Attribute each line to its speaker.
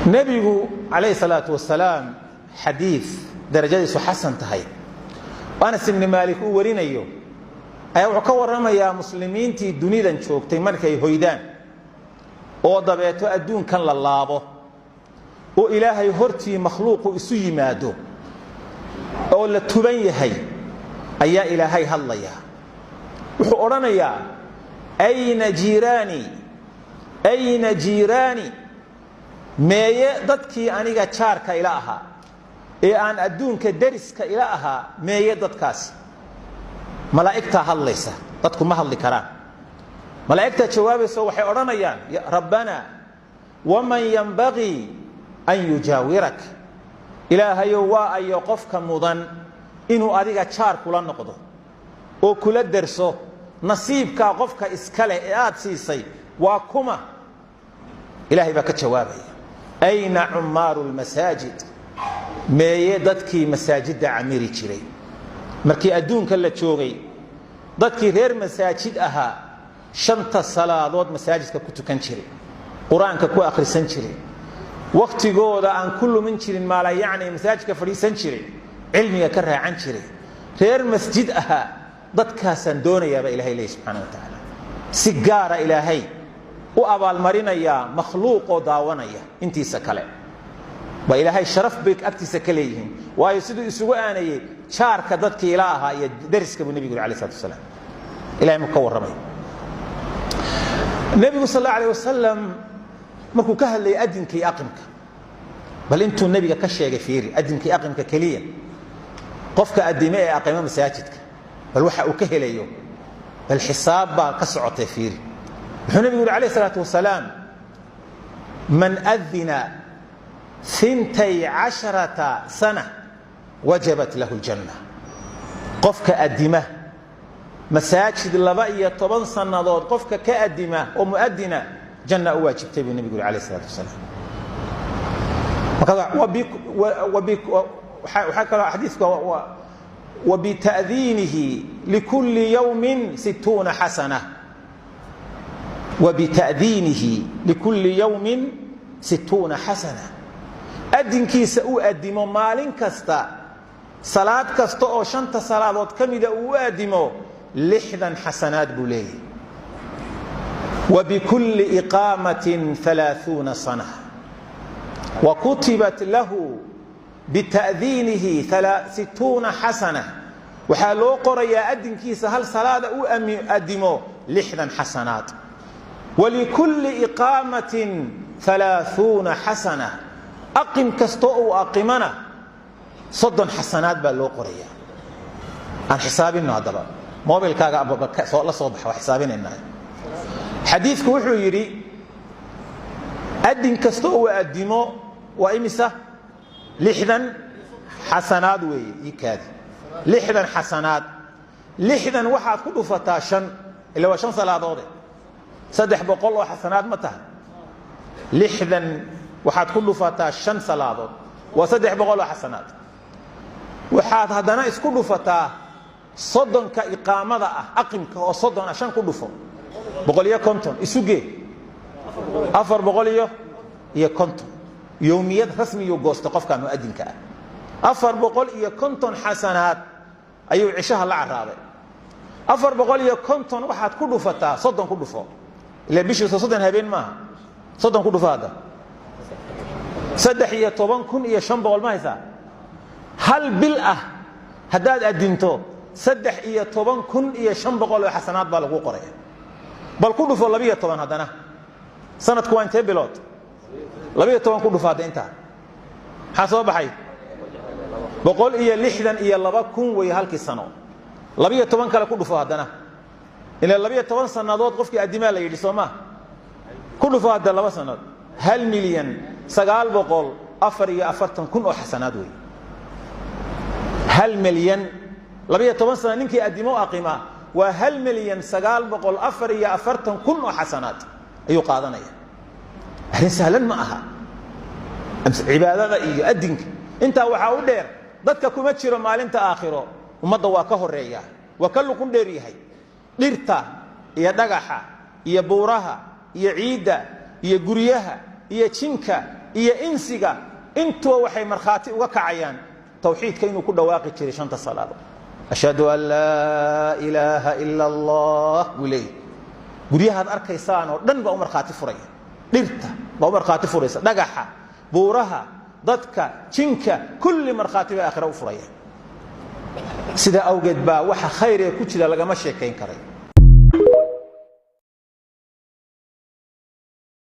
Speaker 1: نبيه عليه الصلاة والسلام حديث درجة حسن تهي أنس بن مالك ورينيو أي وكورما يا مسلمين تي دنيا نشوفتي مركي هيدان oo dabeeto adduunkan la laabo oo ilaahay hortii makhluuq isu yimaado oo la tuban yahay ayaa ilaahay hadlaya wuxuu oranayaa ayna jiirani meeye dadkii aniga jaarka ila aha ee aan adduunka dariska ila aha meeye dadkaas malaa'igta hadlaysa dadku ma hadli karaan ملائكة جوابه وحي أرانيان يا ربنا ومن ينبغي أن يجاورك إلهي waa ayo qofka mudan inuu adiga jaar kula noqdo oo kula darso nasiibka qofka iskale ee aad siisay waa kuma ilaahay baa ka jawaabay ayna umarul masajid meeye dadkii masaajida amiri jiray markii adduunka la joogay dadkii reer masaajid ahaa shanta salaadood masaajidka ku tukan jiray quraanka ku akhrisan jiray waqtigooda aan kullu min jirin maala yaani masaajidka fariisan jiray cilmiga ka raacan jiray reer masjid aha dadkaasan doonayaaba ilaahay leeyahay subhanahu wa ta'ala si gaara ilaahay u abaal marinaya makhluuqo daawanaya intiisa kale ba ilaahay sharaf beek agtiisa kale yihiin waayo sidoo isugu aanayay jaarka dadkii ilaaha iyo dariska nabiga kaleey sallallahu alayhi wasallam ilaahay ma ka waramay النبي صلى الله عليه وسلم markuu ka hadlay adinka aqimka bal intuu nabiga ka sheegay fiiri adinka aqimka kaliya qofka adime ee aqima masaajidka bal waxa uu ka helayo bal xisaab ba ka socotay fiiri wuxuu nabigu عليه الصلاه والسلام من اذن 12 سنه وجبت له الجنه qofka adime مساجد لبا 10 سنوات قفك كأدمة ومؤذنة جنة واجبتي بالنبي عليه الصلاة والسلام وحكى حديثك وبتأذينه لكل يوم 60 حسنة وبتأذينه لكل يوم 60 حسنة أدن كيس أدمو مالين كستا صلاة كستا أو شنت صلاة كمدة أدمو 6 حسنات بوليه وبكل إقامة 30 سنة وكتبت له بتأذينه 60 حسنة وحالو قرية أدن كيس هل صلاة أدمو 6 حسنات ولكل إقامة 30 حسنة أقم كستو أقمنا 60 حسنات باللو قرية عن حساب النهضة موبيل كاغا لا صبح وحسابين حديثك وحو يري أدن كستو وأدمو وإمسة 6 حسنات ويكاد 6 حسنات 6 واحد كله فتاشن اللي هو شن صلاة ضوضي صدح بقول حسنات متى 6 واحد كله فتاشن صلاة ضوضي وصدح بقول حسنات واحد هذا كله فتاه صدن كإقامة أقيمك وصدن عشان كله فوق بقوليه كنتم إسوجي أفر بقوليه هي كنتم يوميات رسمي يوجوست قف كانوا أدينك أفر بقوليه كنتم حسنات أيو عشاء العرابة أفر بقوليه كنتم واحد كله فتا صدن كله فوق اللي بيشوا صدن هبين ما صدن كله فادا صدق هي طبعا كن هي شنب والما يسا هل بالأه هداد أدينتو 13 كن iyo 500 حسنات baa lagu qoray bal ku dhufo 12 hadana sanadku waa intee bilood 12 ku dhufaada inta xasoo baxay 162 kun way halkii sano 12 kale ku dhufo hadana ila 12 sanadood qofkii adimaa la yiri Soomaa ku dhufo hada 2 sanad 1 milyan 944 kun oo xasanaad way 1 milyan 12 سنة نينكي أدمو أقيمة وهل مليون 944 كن حسنات أيو قادنا هل سهلا معها عبادة أدنك أنت وحاول دير ضدك كمتشر مال أنت آخره وما ضواكه الرئية وكل كن ديريهي ديرتا يا دقحة يا بورها يا عيدة يا قريها يا تشنكا iyo insiga intuba waxay markhaati uga kacayaan tawxiidka inuu ku dhawaaqi jiray shanta salaado ashhadu an laa ilaaha ila allah wili guryahaad arkaysaan oo dhan baa u markhaati furaya dhirta baa u markhaati furaysa dhagaxa buuraha dadka jinka kulli markhaati bay aakhira u furayaan sida awgeed baa waxa khayr ee ku jira lagama sheekayn karay